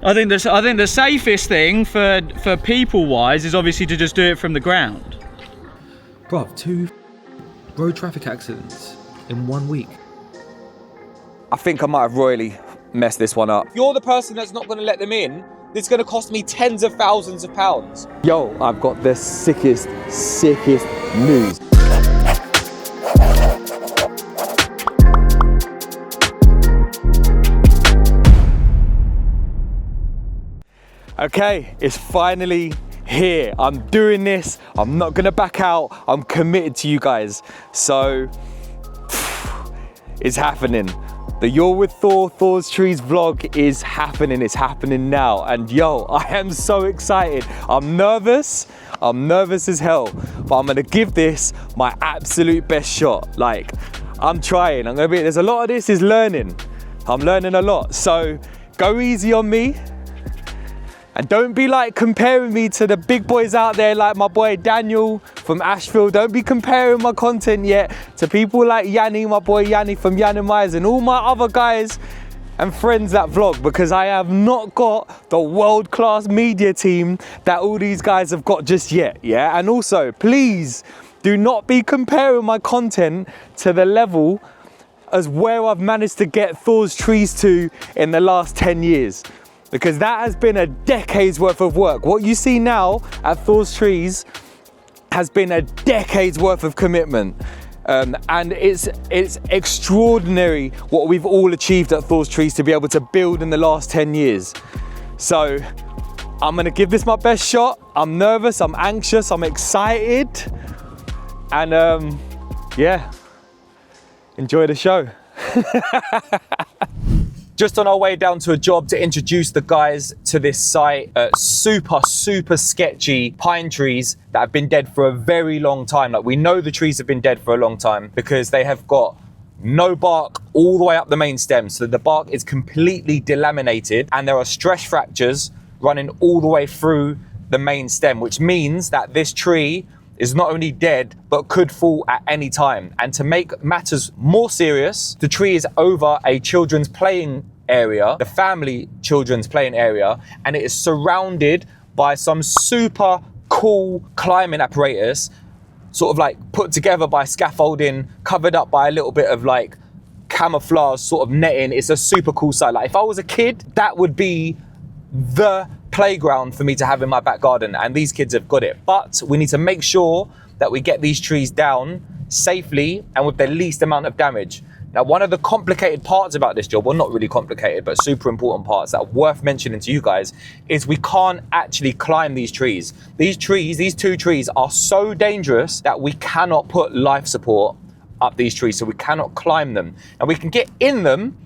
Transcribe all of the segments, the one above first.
I think the safest thing for people-wise is obviously to just do it from the ground. Bruv, 2 road traffic accidents in 1 week. I think I might have royally messed this one up. If you're the person that's not going to let them in, this is going to cost me tens of thousands of pounds. Yo, I've got the sickest news. Okay, it's finally here. I'm doing this. I'm not gonna back out. I'm committed to you guys. So, it's happening. The You're with Thor, Thors Trees vlog is happening. It's happening now. And yo, I am so excited. I'm nervous as hell, but I'm gonna give this my absolute best shot. Like, I'm trying. There's a lot of this is learning. I'm learning a lot. So, go easy on me. And don't be like comparing me to the big boys out there like my boy Daniel from Ashfield. Don't be comparing my content yet to people like Yanni, my boy Yanni from Yanni and all my other guys and friends that vlog, because I have not got the world-class media team that all these guys have got just yet, yeah? And also, please do not be comparing my content to the level as where I've managed to get Thors Trees to in the last 10 years. Because that has been a decade's worth of work. What you see now at Thors Trees has been a decade's worth of commitment. And it's extraordinary what we've all achieved at Thors Trees to be able to build in the last 10 years. So I'm gonna give this my best shot. I'm nervous, I'm anxious, I'm excited. And yeah, enjoy the show. Just on our way down to a job to introduce the guys to this site. Super sketchy pine trees that have been dead for a very long time. Like, we know the trees have been dead for a long time because they have got no bark all the way up the main stem. So the bark is completely delaminated and there are stress fractures running all the way through the main stem, which means that this tree is not only dead, but could fall at any time. And to make matters more serious, the tree is over a children's playing area, the family children's playing area, and it is surrounded by some super cool climbing apparatus, sort of like put together by scaffolding, covered up by a little bit of like camouflage sort of netting. It's a super cool site. Like, if I was a kid, that would be the playground for me to have in my back garden, and these kids have got it. But we need to make sure that we get these trees down safely and with the least amount of damage. Now, one of the complicated parts about this job, well, not really complicated, but super important parts that are worth mentioning to you guys, is we can't actually climb these trees. These 2 trees are so dangerous that we cannot put life support up these trees, so we cannot climb them. And we can get in them,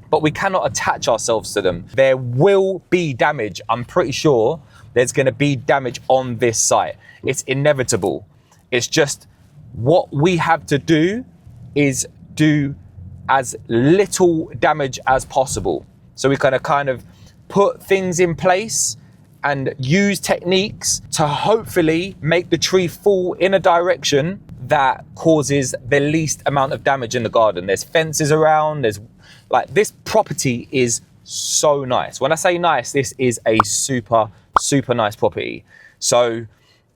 but we cannot attach ourselves to them. There will be damage. I'm pretty sure there's gonna be damage on this site. It's inevitable. It's just what we have to do is do as little damage as possible. So we kind of put things in place and use techniques to hopefully make the tree fall in a direction that causes the least amount of damage in the garden. There's fences around, like, this property is so nice. When I say nice, this is a super nice property. So,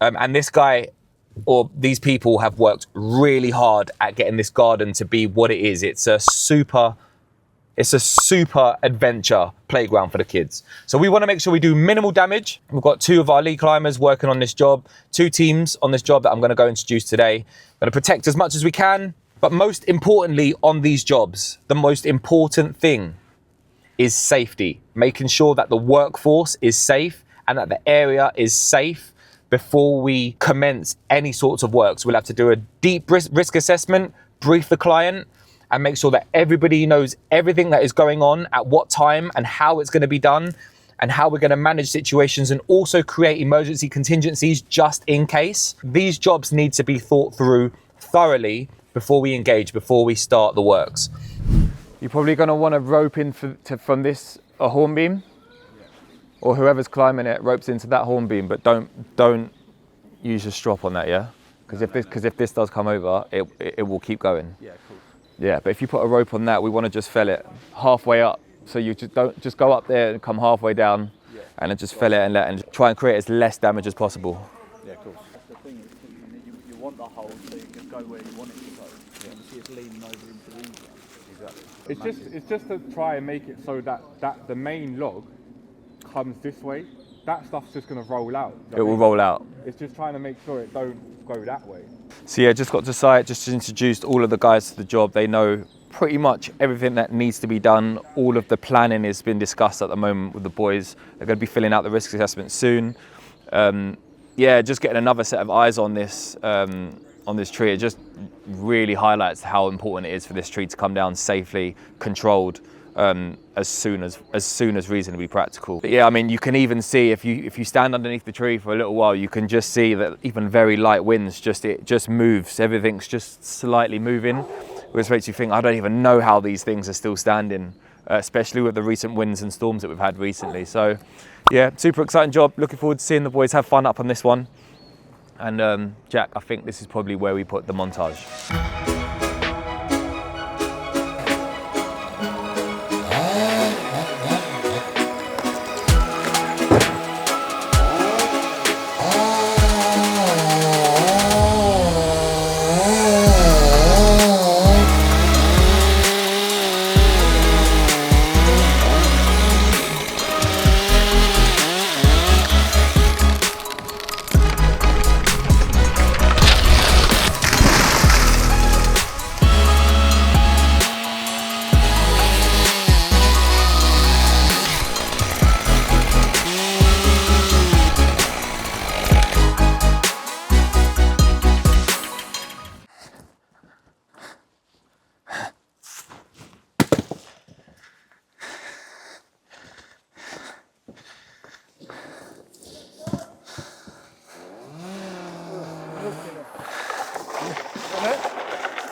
and this guy, or these people, have worked really hard at getting this garden to be what it is. It's a super adventure playground for the kids. So we want to make sure we do minimal damage. We've got 2 of our lead climbers working on this job, 2 teams on this job that I'm going to go introduce today. I'm going to protect as much as we can. But most importantly, on these jobs, the most important thing is safety. Making sure that the workforce is safe and that the area is safe before we commence any sorts of works. We'll have to do a deep risk assessment, brief the client, and make sure that everybody knows everything that is going on at what time and how it's going to be done and how we're going to manage situations, and also create emergency contingencies just in case. These jobs need to be thought through thoroughly before we engage, before we start the works. You're probably going to want to rope in from this a horn beam, or whoever's climbing it ropes into that horn beam, but don't use your strop on that, yeah? Because if this does come over, it will keep going. Yeah, cool. Yeah, but if you put a rope on that, we want to just fell it halfway up So you just don't just go up there and come halfway down, and then just fill it and try and create as less damage as possible. Yeah, cool. That's the thing, you want the hole so you can go where you want it to go. Yeah. Obviously it's leaning over into these ones. Exactly. It's just to try and make it so that the main log comes this way. That stuff's just going to roll out. It will roll out. It's just trying to make sure it don't go that way. So yeah, just got to site, just introduced all of the guys to the job. They know pretty much everything that needs to be done. All of the planning has been discussed at the moment with the boys. They're going to be filling out the risk assessment soon. Yeah, just getting another set of eyes on this tree. It just really highlights how important it is for this tree to come down safely, controlled, as soon as reasonably practical. But yeah, I mean, you can even see if you stand underneath the tree for a little while, you can just see that even very light winds, it just moves. Everything's just slightly moving, which makes you think, I don't even know how these things are still standing, especially with the recent winds and storms that we've had recently. So yeah, super exciting job. Looking forward to seeing the boys have fun up on this one. And Jack, I think this is probably where we put the montage.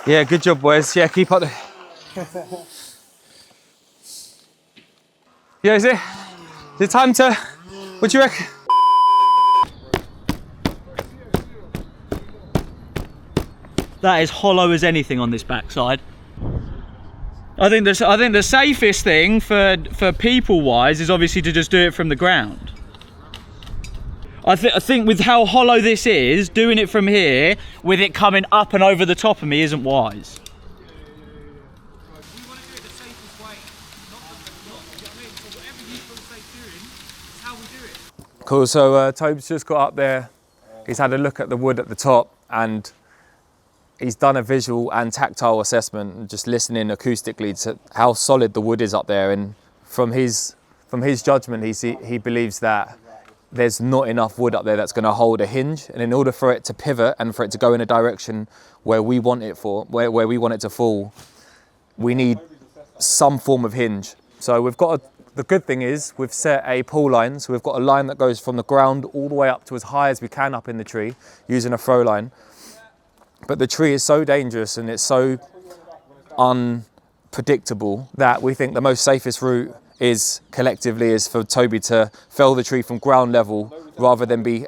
Yeah, good job, boys. Yeah, keep up the... Yeah, is it time to... What do you reckon? That is hollow as anything on this backside. I think the safest thing for people wise is obviously to just do it from the ground. I think with how hollow this is, doing it from here with it coming up and over the top of me isn't wise. We want to do it the safest way, not you know what I mean? So whatever you feel safe doing is how we do it. Cool, so Tobe's just got up there. He's had a look at the wood at the top and he's done a visual and tactile assessment and just listening acoustically to how solid the wood is up there. And from his judgment, he believes that there's not enough wood up there that's going to hold a hinge, and in order for it to pivot and for it to go in a direction where we want it where we want it to fall, we need some form of hinge. So the good thing is we've set a pull line, so we've got a line that goes from the ground all the way up to as high as we can up in the tree using a throw line. But the tree is so dangerous and it's so unpredictable that we think the most safest route is for Toby to fell the tree from ground level rather than be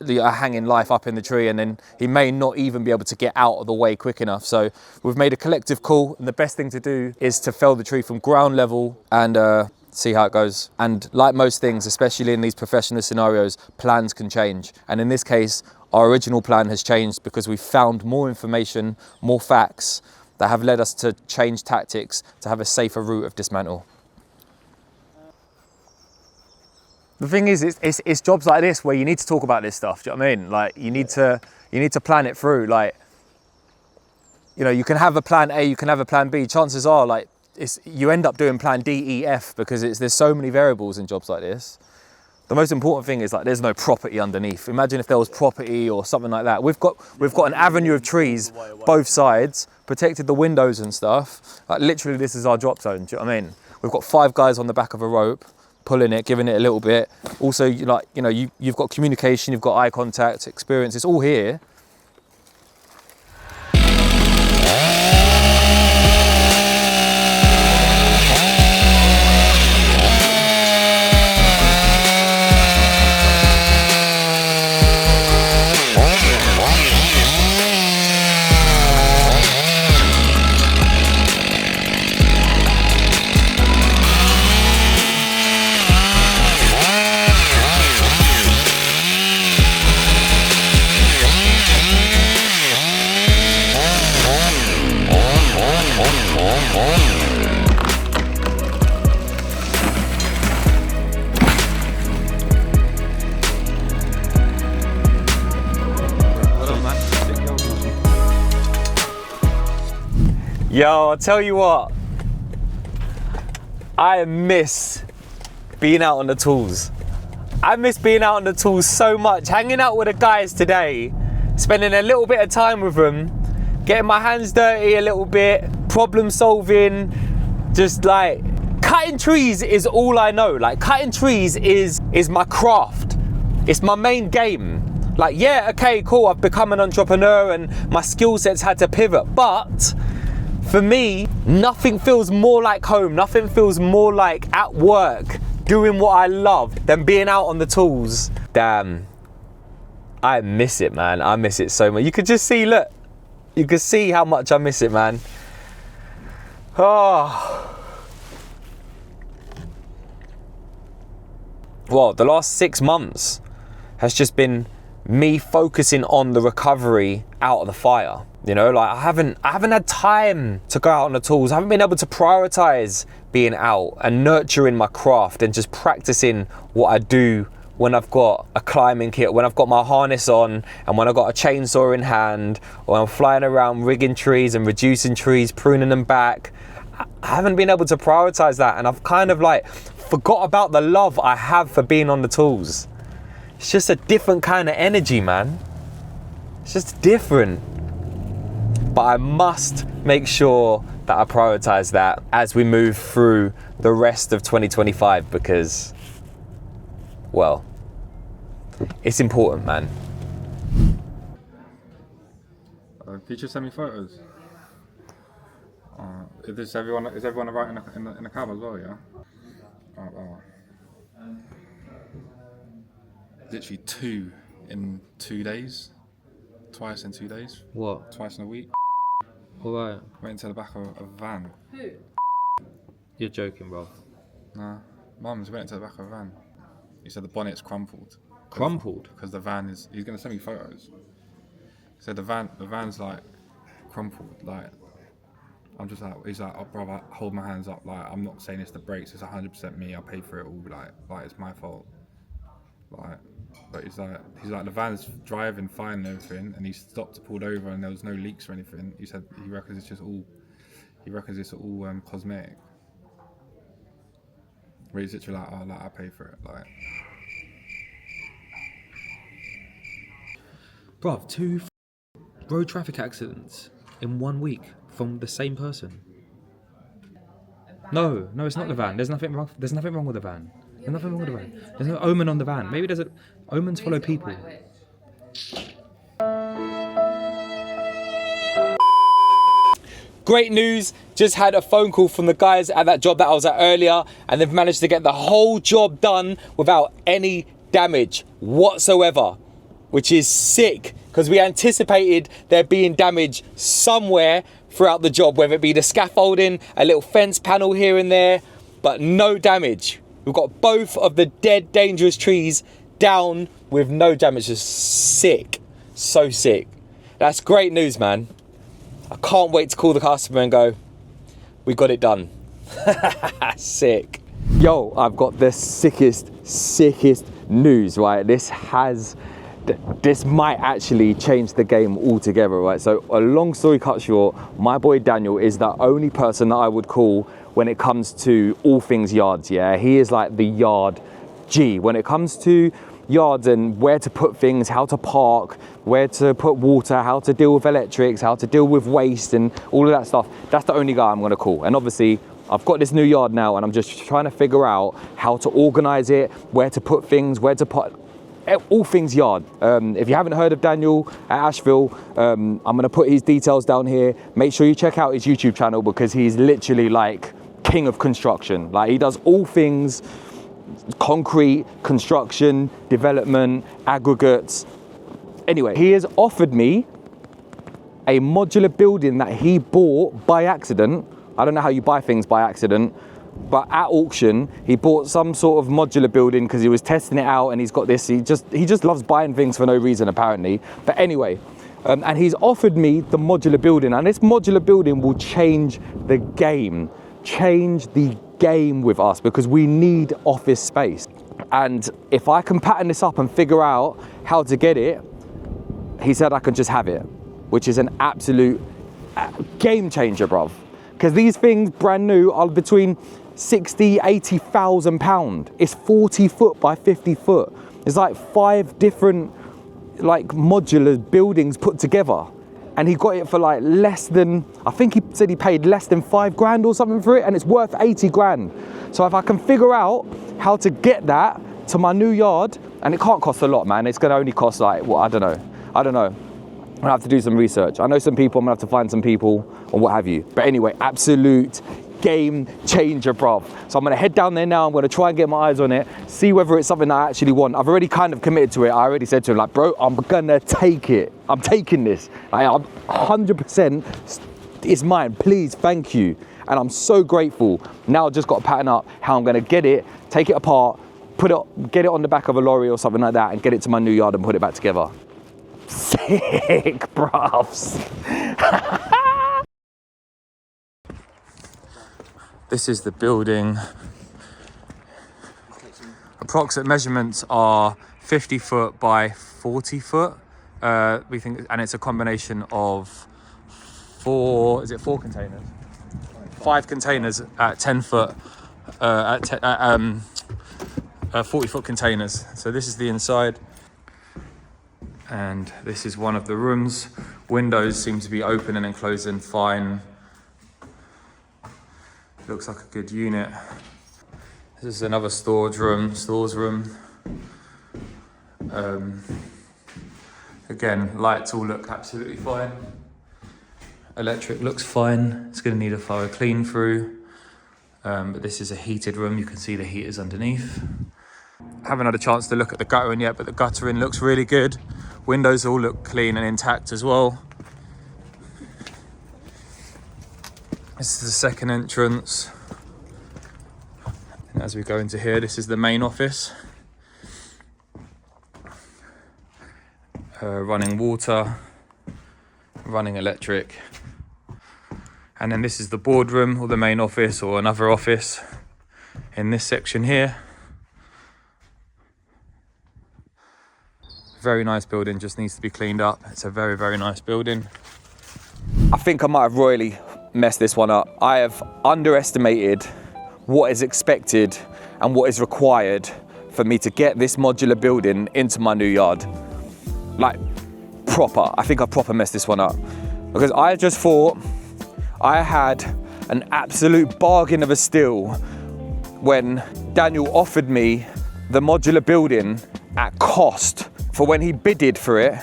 a hanging life up in the tree, and then he may not even be able to get out of the way quick enough. So we've made a collective call, and the best thing to do is to fell the tree from ground level and see how it goes. And like most things, especially in these professional scenarios, plans can change. And in this case, our original plan has changed because we found more information, more facts that have led us to change tactics to have a safer route of dismantle. The thing is, it's jobs like this where you need to talk about this stuff. Do you know what I mean? Like you need to plan it through. Like, you know, you can have a plan A, you can have a plan B. Chances are, like, you end up doing plan D, E, F because there's so many variables in jobs like this. The most important thing is like there's no property underneath. Imagine if there was property or something like that. We've got an avenue of trees both sides, protected the windows and stuff. Like literally, this is our drop zone. Do you know what I mean? We've got 5 guys on the back of a rope, pulling it, giving it a little bit. Also, you've got communication, you've got eye contact, experience. It's all here. Yo, I'll tell you what, I miss being out on the tools. I miss being out on the tools so much. Hanging out with the guys today, spending a little bit of time with them, getting my hands dirty a little bit, problem solving, just like cutting trees is all I know. Like cutting trees is my craft. It's my main game. Like, yeah, okay, cool, I've become an entrepreneur and my skill set's had to pivot, but for me, nothing feels more like home, nothing feels more like at work, doing what I love, than being out on the tools. Damn, I miss it, man. I miss it so much. You could just see, look, you could see how much I miss it, man. Oh. Well, the last 6 months has just been me focusing on the recovery out of the fire. You know, like I haven't had time to go out on the tools. I haven't been able to prioritize being out and nurturing my craft and just practicing what I do when I've got a climbing kit, when I've got my harness on, and when I've got a chainsaw in hand, or I'm flying around rigging trees and reducing trees, pruning them back. I haven't been able to prioritize that, and I've kind of like forgot about the love I have for being on the tools. It's just a different kind of energy, man. It's just different. But I must make sure that I prioritize that as we move through the rest of 2025 because, well, it's important, man. Could you just send me photos? Is everyone right in the cab as well, yeah? Literally 2 in 2 days. Twice in 2 days. What? Twice in a week. Alright. Went into the back of a van. Who? You're joking, bro. Nah. Mum's went into the back of a van. He said the bonnet's crumpled. Crumpled? Because the van is, he's going to send me photos. He said the van's like crumpled. Like, I'm just like, he's like, oh brother, hold my hands up. Like, I'm not saying it's the brakes, it's 100% me. I paid for it all. Like it's my fault. Like, but he's like the van's driving fine and everything, and he stopped, pulled over, and there was no leaks or anything. He said he reckons it's all cosmetic. Where he's literally like, oh, like I paid for it, like. Bruv, 2 road traffic accidents in 1 week from the same person. No, it's not the van. There's nothing wrong with the van. There's nothing wrong with the van. There's no omen on the van. Maybe there's omens follow people. Great news, just had a phone call from the guys at that job that I was at earlier, and they've managed to get the whole job done without any damage whatsoever, which is sick, because we anticipated there being damage somewhere throughout the job, whether it be the scaffolding, a little fence panel here and there, but no damage. We've got both of the dead, dangerous trees down with no damage. Just sick. So sick. That's great news, man. I can't wait to call the customer and go, we got it done. Sick. Yo, I've got the sickest news, right? This might actually change the game altogether, right? So a long story cut short, my boy Daniel is the only person that I would call when it comes to all things yards, yeah? He is like the yard G. When it comes to yards and where to put things, how to park, where to put water, how to deal with electrics, how to deal with waste and all of that stuff, that's the only guy I'm gonna call. And obviously, I've got this new yard now and I'm just trying to figure out how to organize it, where to put things, where to put all things yard. If you haven't heard of Daniel at Asheville, I'm gonna put his details down here. Make sure you check out his YouTube channel because he's literally like king of construction. Like he does all things concrete, construction, development, aggregates. Anyway, he has offered me a modular building that he bought by accident. I don't know how you buy things by accident, but at auction, he bought some sort of modular building because he was testing it out and he's got this, he just loves buying things for no reason apparently. But anyway, And he's offered me the modular building, and this modular building will change the game with us, because we need office space. And if I can pattern this up and figure out how to get it, he said I can just have it, which is an absolute game changer, bruv. Because these things, brand new, are between 60, 80,000 pound. It's 40 foot by 50 foot. It's like 5 different like modular buildings put together. And he got it for like less than, I think he said he paid less than 5 grand or something for it, and it's worth 80 grand. So if I can figure out how to get that to my new yard, and it can't cost a lot, man. It's gonna only cost like, well, I don't know. I'm gonna have to do some research. I know some people, I'm gonna have to find some people or what have you. But anyway, absolute game changer, bruv. So I'm gonna head down there now. I'm gonna try and get my eyes on it, see whether it's something I actually want. I've already kind of committed to it. I already said to him, like, bro, I'm gonna take it. I'm taking this. I'm 100%, it's mine. Please, thank you. And I'm so grateful. Now I've just got to pattern up how I'm gonna get it, take it apart, get it on the back of a lorry or something like that, and get it to my new yard and put it back together. Sick, bruvs. This is the building. Approximate measurements are 50 foot by 40 foot. We think, and it's a combination of 4 containers? 5 containers at 10 foot, 40 foot containers. So this is the inside. And this is one of the rooms. Windows seem to be opening and closing fine. Looks like a good unit. This is another stores room. Again, lights all look absolutely fine. Electric looks fine. It's gonna need a thorough clean through. But this is a heated room. You can see the heaters underneath. Haven't had a chance to look at the guttering yet, but the guttering looks really good. Windows all look clean and intact as well. This is the second entrance. And as we go into here, this is the main office. Running water, running electric. And then this is the boardroom or the main office or another office in this section here. Very nice building, just needs to be cleaned up. It's a very, very nice building. I think I might have royally messed this one up. I have underestimated what is expected and what is required for me to get this modular building into my new yard. Like, proper. I think I proper messed this one up. Because I just thought I had an absolute bargain of a steal when Daniel offered me the modular building at cost for when he bidded for it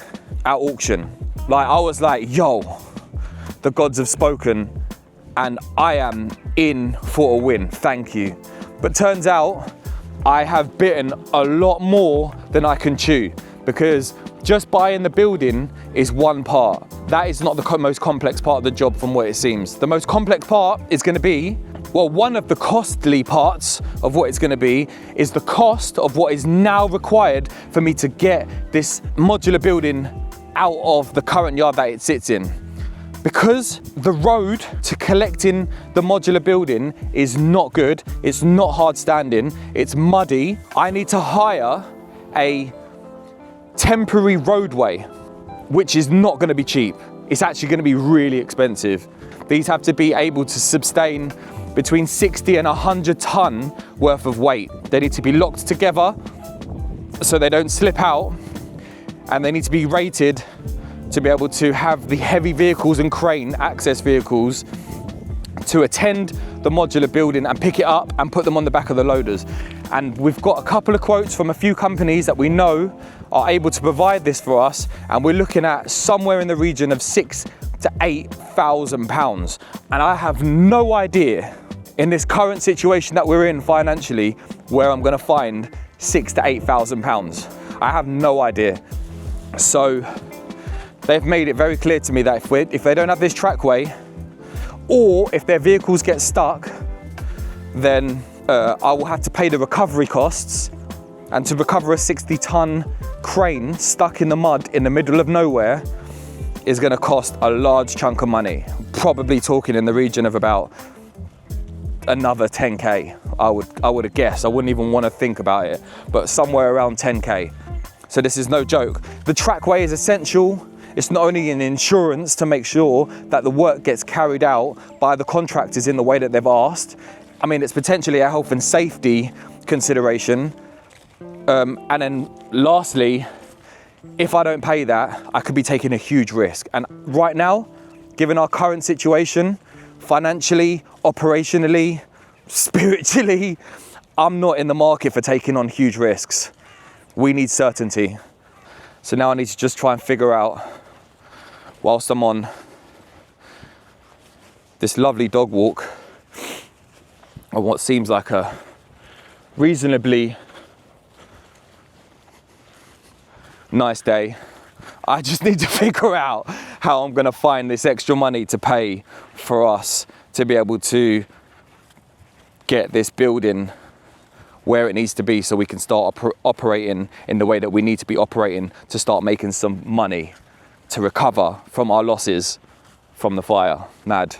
at auction. Like, I was like, yo, the gods have spoken and I am in for a win, thank you. But turns out I have bitten a lot more than I can chew, because just buying the building is one part. That is not the most complex part of the job from what it seems. The most complex part is gonna be, well, one of the costly parts of what it's gonna be is the cost of what is now required for me to get this modular building out of the current yard that it sits in. Because the road to collecting the modular building is not good, it's not hard standing, it's muddy, I need to hire a temporary roadway, which is not gonna be cheap. It's actually gonna be really expensive. These have to be able to sustain between 60 and 100 ton worth of weight. They need to be locked together so they don't slip out, and they need to be rated to be able to have the heavy vehicles and crane access vehicles to attend the modular building and pick it up and put them on the back of the loaders. And we've got a couple of quotes from a few companies that we know are able to provide this for us, and we're looking at somewhere in the region of £6,000 to £8,000. And I have no idea in this current situation that we're in financially where I'm gonna find £6,000 to £8,000. I have no idea. So they've made it very clear to me that if they don't have this trackway, or if their vehicles get stuck, then I will have to pay the recovery costs. And to recover a 60-ton crane stuck in the mud in the middle of nowhere, is going to cost a large chunk of money. Probably talking in the region of about another 10k. I would have guessed. I wouldn't even want to think about it, but somewhere around 10k. So this is no joke. The trackway is essential. It's not only an insurance to make sure that the work gets carried out by the contractors in the way that they've asked. I mean, it's potentially a health and safety consideration. And then lastly, if I don't pay that, I could be taking a huge risk. And right now, given our current situation, financially, operationally, spiritually, I'm not in the market for taking on huge risks. We need certainty. So now I need to just try and figure out, whilst I'm on this lovely dog walk, on what seems like a reasonably nice day, I just need to figure out how I'm gonna find this extra money to pay for us to be able to get this building where it needs to be so we can start operating in the way that we need to be operating to start making some money to recover from our losses from the fire. Mad.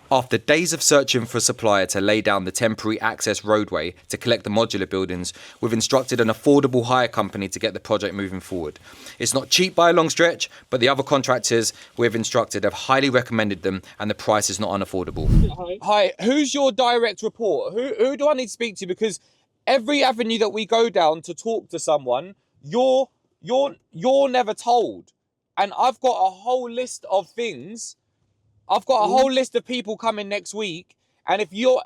After days of searching for a supplier to lay down the temporary access roadway to collect the modular buildings, we've instructed an affordable hire company to get the project moving forward. It's not cheap by a long stretch, but the other contractors we've instructed have highly recommended them and the price is not unaffordable. Hi, who's your direct report? Who do I need to speak to? Because every avenue that we go down to talk to someone, you're never told. And I've got a whole list of things. I've got a whole list of people coming next week, and if you're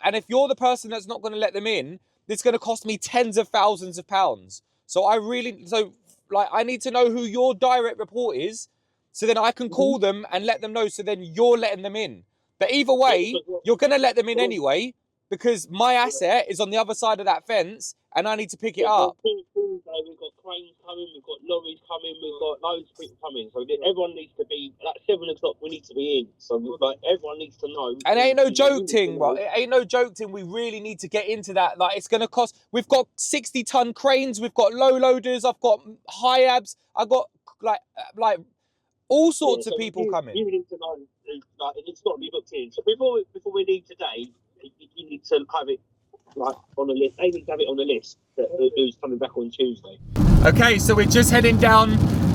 the person that's not going to let them in, it's going to cost me tens of thousands of pounds. So I need to know who your direct report is, so then I can call them and let them know. So then you're letting them in. But either way, you're going to let them in anyway, because my asset is on the other side of that fence, and I need to pick it up. We've got cranes coming, we've got lorries coming, we've got loads of people coming. So everyone needs to be, at 7 o'clock we need to be in. So like everyone needs to know. And it ain't no joke thing, bro. It ain't no joke thing. We really need to get into that. Like, it's going to cost, we've got 60-ton cranes, we've got low loaders, I've got high abs, I've got like all sorts of people coming. You need to know, like, it's got to be booked in. So before we leave today, you need to have it like on the list. They need to have it on the list who's coming back on Tuesday. Okay, so we're just heading down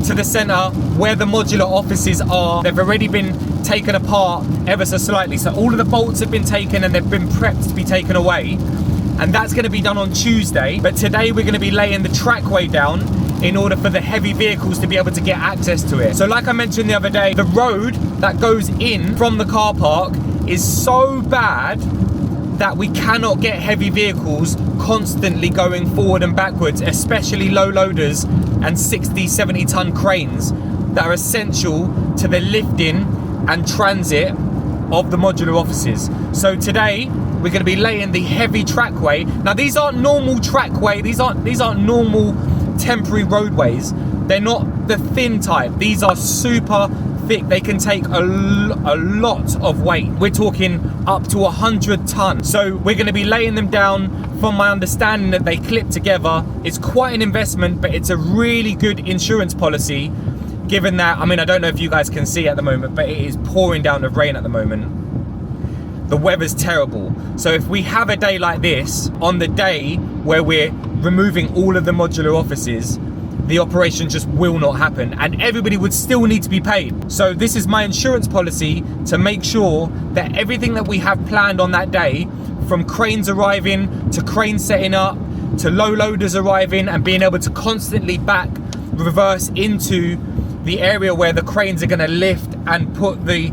to the centre where the modular offices are. They've already been taken apart ever so slightly. So all of the bolts have been taken and they've been prepped to be taken away. And that's going to be done on Tuesday. But today we're going to be laying the trackway down in order for the heavy vehicles to be able to get access to it. So like I mentioned the other day, the road that goes in from the car park is so bad that we cannot get heavy vehicles constantly going forward and backwards, especially low loaders and 60-70 ton cranes that are essential to the lifting and transit of the modular offices. So today we're going to be laying the heavy trackway. Now these aren't normal trackway, these aren't normal temporary roadways. They're not the thin type. These are super thick. They can take a lot of weight. We're talking up to 100 tons. So we're going to be laying them down. From my understanding that they clip together. It's quite an investment, but it's a really good insurance policy, given that, I mean, I don't know if you guys can see at the moment, but it is pouring down with rain at the moment. The weather's terrible. So if we have a day like this, on the day where we're removing all of the modular offices, the operation just will not happen and everybody would still need to be paid. So this is my insurance policy to make sure that everything that we have planned on that day, from cranes arriving, to cranes setting up, to low loaders arriving and being able to constantly reverse into the area where the cranes are gonna lift and put the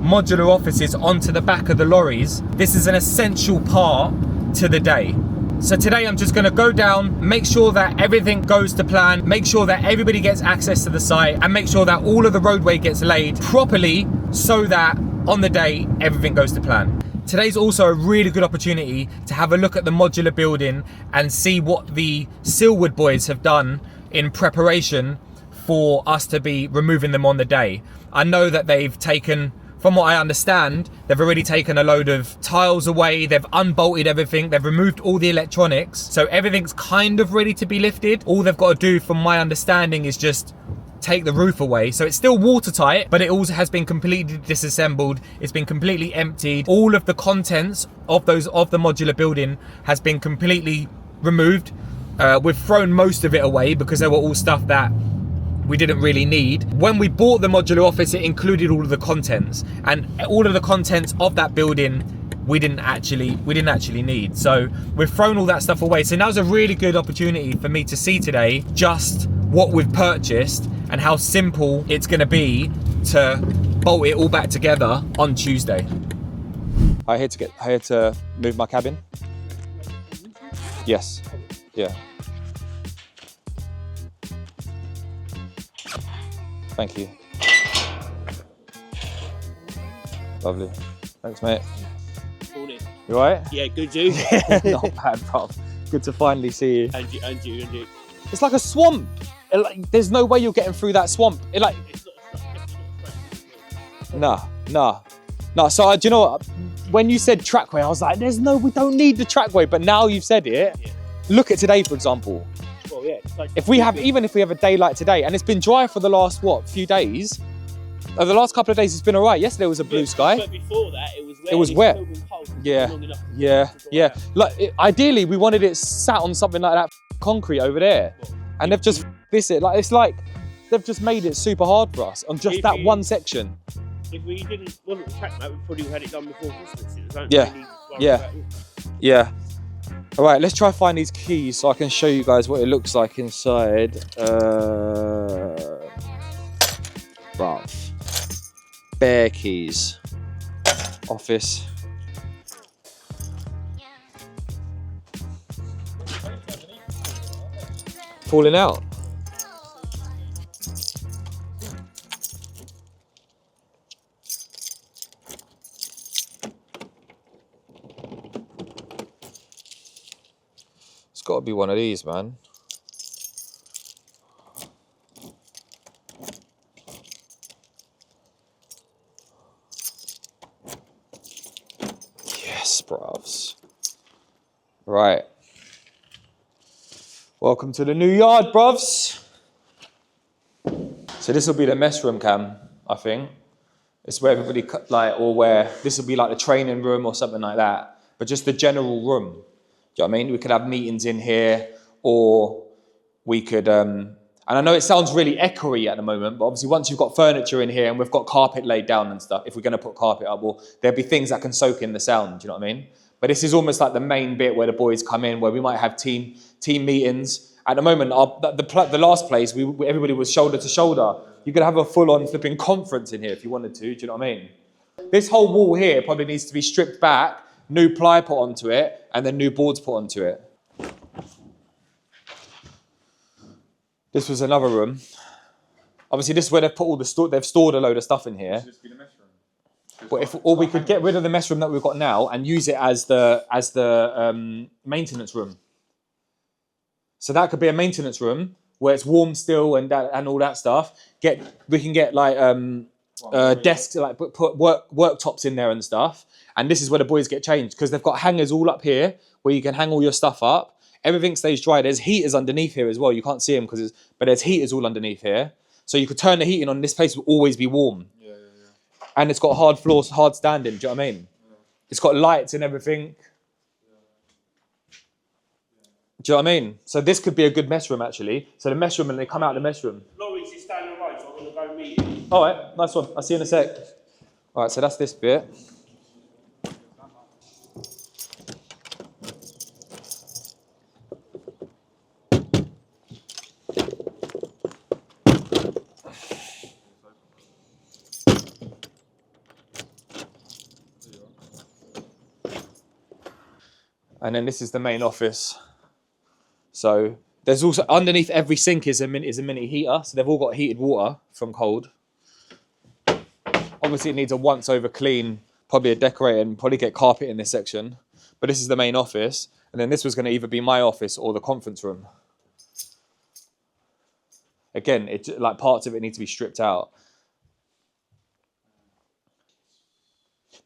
modular offices onto the back of the lorries. This is an essential part to the day. So today I'm just gonna go down, make sure that everything goes to plan, make sure that everybody gets access to the site, and make sure that all of the roadway gets laid properly so that on the day, everything goes to plan. Today's also a really good opportunity to have a look at the modular building and see what the Silwood boys have done in preparation for us to be removing them on the day. I know that they've taken from what I understand, they've already taken a load of tiles away, they've unbolted everything, they've removed all the electronics, so everything's kind of ready to be lifted. All they've got to do, from my understanding, is just take the roof away. So it's still watertight, but it also has been completely disassembled. It's been completely emptied. All of the contents of the modular building has been completely removed. We've thrown most of it away because they were all stuff that we didn't really need. When we bought the modular office, it included all of the contents, and all of the contents of that building we didn't actually need. So we've thrown all that stuff away. So now's a really good opportunity for me to see today just what we've purchased and how simple it's going to be to bolt it all back together on Tuesday. I had to move my cabin. Yes. Yeah. Thank you. Lovely. Thanks, mate. Morning. You alright? Yeah, good, you? Not bad, bro. Good to finally see you. And you. It's like a swamp. There's no way you're getting through that swamp. It's not Nah. So do you know what? When you said trackway, I was like, we don't need the trackway. But now you've said it. Yeah. Look at today, for example. Well, yeah. It's like, Even if we have a day like today, and it's been dry for the last few days. The last couple of days it's been alright. Yesterday was a blue sky. But before that, it was wet. It was wet. Cold, Yeah. Ideally, we wanted it sat on something like that concrete over there, and they've just they've just made it super hard for us on just that one section. If we didn't want the track map, we probably had it done before Christmas. Yeah. All right, let's try find these keys so I can show you guys what it looks like inside. Right. Bare keys. Office. Falling out. It's got to be one of these, man. Yes, bruvs. Right. Welcome to the new yard, bruvs. So this will be the mess room, Cam, I think. It's where everybody this will be like the training room or something like that, but just the general room. Do you know what I mean? We could have meetings in here, or we could, and I know it sounds really echoey at the moment, but obviously once you've got furniture in here and we've got carpet laid down and stuff, if we're going to put carpet up, well, there'll be things that can soak in the sound, do you know what I mean? But this is almost like the main bit where the boys come in, where we might have team meetings. At the moment, the last place, everybody was shoulder to shoulder. You could have a full-on flipping conference in here if you wanted to, do you know what I mean? This whole wall here probably needs to be stripped back, new ply put onto it, and then new boards put onto it. This was another room. Obviously, this is where they've put they've stored a load of stuff in here. But we could get rid of the mess room that we've got now and use it as the maintenance room. So that could be a maintenance room where it's warm still and all that stuff. We can get like desks, like put worktops in there and stuff. And this is where the boys get changed, because they've got hangers all up here where you can hang all your stuff up. Everything stays dry. There's heaters underneath here as well. You can't see them but there's heaters all underneath here. So you could turn the heating on. This place will always be warm. Yeah. And it's got hard floors, hard standing. Do you know what I mean? Yeah. It's got lights and everything. Do you know what I mean? So this could be a good mess room, actually. So the mess room, and they come out of the mess room. Laurie's just down the road, so I'm going to go meet him. All right, nice one. I'll see you in a sec. All right, so that's this bit. And then this is the main office. So there's also, underneath every sink is a mini heater. So they've all got heated water from cold. Obviously it needs a once over clean, probably a decorator, and probably get carpet in this section. But this is the main office. And then this was going to either be my office or the conference room. Again, parts of it need to be stripped out.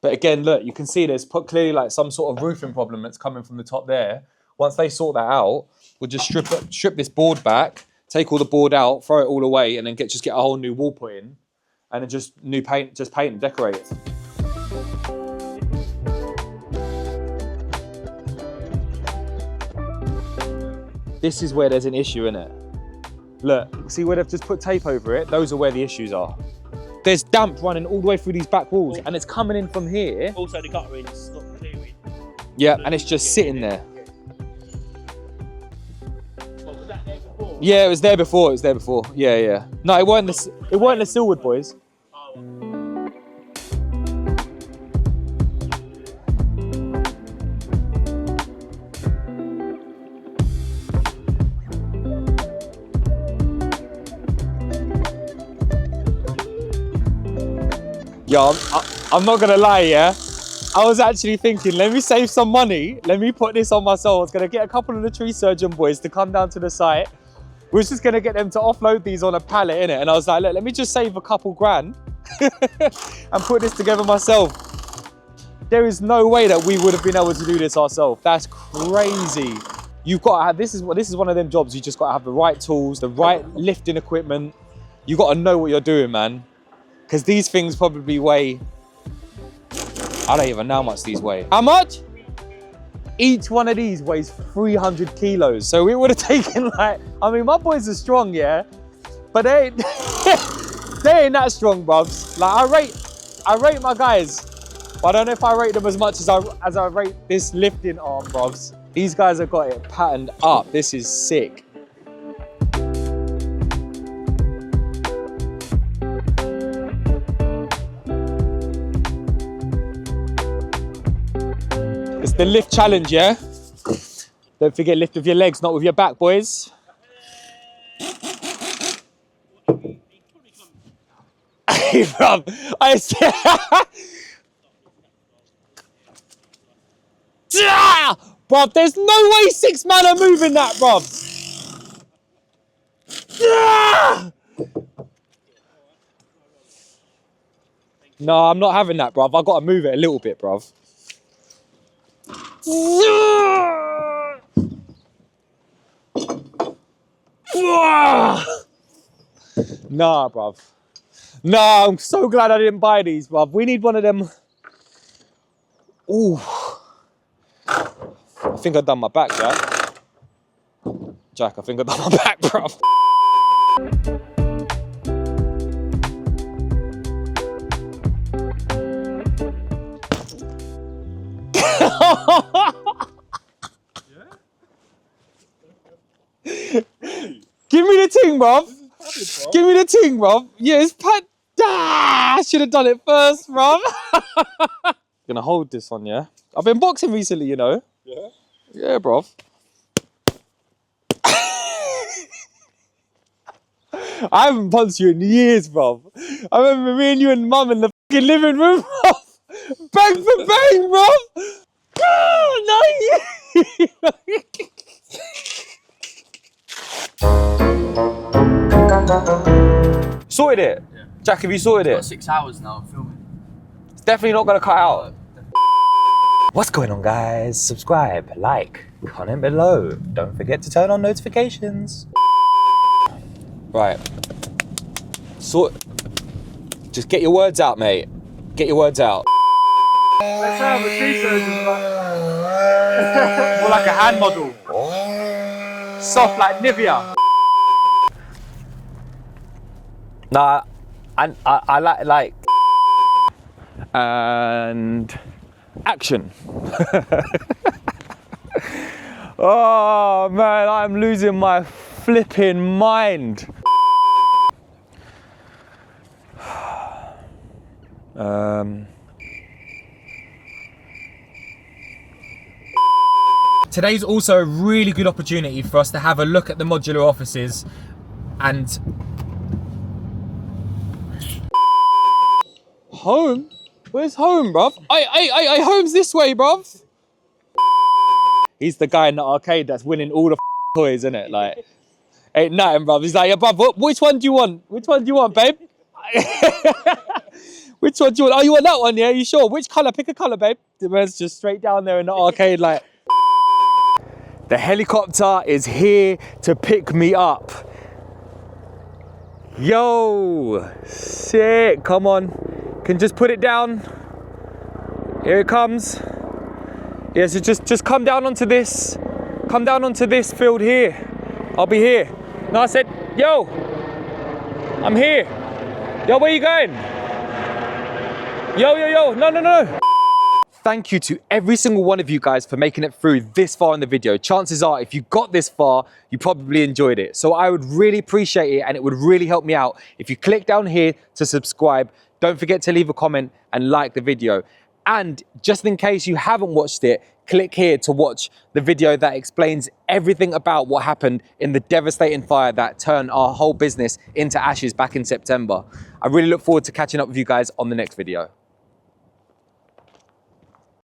But again, look, you can see there's clearly like some sort of roofing problem that's coming from the top there. Once they sort that out, we'll just strip this board back, take all the board out, throw it all away, and then just get a whole new wall put in, and then just new paint, just paint and decorate it. This is where there's an issue, innit? Look, see where they've just put tape over it? Those are where the issues are. There's damp running all the way through these back walls, and it's coming in from here. Also, the guttering's not clearing. Yeah, and it's just sitting there. What, was that there before? Yeah, it was there before. It was there before. Yeah, yeah. No, it weren't the Silwood boys. Yeah, I'm not gonna lie, yeah. I was actually thinking, let me save some money. Let me put this on myself. I was gonna get a couple of the tree surgeon boys to come down to the site. We was just gonna get them to offload these on a pallet, innit? And I was like, look, let me just save a couple grand and put this together myself. There is no way that we would have been able to do this ourselves. That's crazy. You've got to have, this is one of them jobs. You just got to have the right tools, the right lifting equipment. You got to know what you're doing, man. Because these things probably weigh, I don't even know how much these weigh. How much? Each one of these weighs 300 kilos. So it would have taken like, I mean, my boys are strong, yeah, but they ain't that strong, bruvs. Like I rate my guys, but I don't know if I rate them as much as I rate this lifting arm, bruvs. These guys have got it patterned up. This is sick. It's the lift challenge, yeah? Don't forget, lift with your legs, not with your back, boys. Hey, bruv, I said... Bruv, there's no way 6 men are moving that, bruv. No, I'm not having that, bruv. I've got to move it a little bit, bruv. Nah, bruv. Nah, I'm so glad I didn't buy these, bruv. We need one of them. Ooh. I think I've done my back, Jack. Jack, I think I've done my back, bruv. Give me the ting, bruv. Give me the ting, bruv. Yeah, it's pat. Ah, I should have done it first, bruv. Gonna hold this one, yeah? I've been boxing recently, you know. Yeah? Yeah, bruv. I haven't punched you in years, bruv. I remember me and you and mum in the fucking living room, bruv. Bang for bang, bruv. Oh, no. Sorted it? Yeah. Jack, have you sorted it? Got 6 hours now of filming. It's definitely not going to cut out. What's going on, guys? Subscribe, like, comment below. Don't forget to turn on notifications. Right. Just get your words out, mate. Get your words out. Let's have a tree surgeon, more like a hand model. Soft like Nivea. Nah, I like and action. Oh man, I'm losing my flipping mind. Today's also a really good opportunity for us to have a look at the modular offices and home? Where's home, bruv? I home's this way, bruv. He's the guy in the arcade that's winning all the toys, isn't it? Like, ain't nothing, bruv. He's like, yeah, bruv, which one do you want? Which one do you want, babe? Which one do you want? Oh, you want that one, yeah? You sure? Which colour? Pick a colour, babe. The man's just straight down there in the arcade like... The helicopter is here to pick me up. Yo, sick, come on. Can just put it down. Here it comes. Yeah, so just come down onto this. Come down onto this field here. I'll be here. No, I said, yo, I'm here. Yo, where you going? Yo, no. Thank you to every single one of you guys for making it through this far in the video. Chances are, if you got this far, you probably enjoyed it. So I would really appreciate it, and it would really help me out if you click down here to subscribe. Don't forget to leave a comment and like the video. And just in case you haven't watched it, click here to watch the video that explains everything about what happened in the devastating fire that turned our whole business into ashes back in September. I really look forward to catching up with you guys on the next video.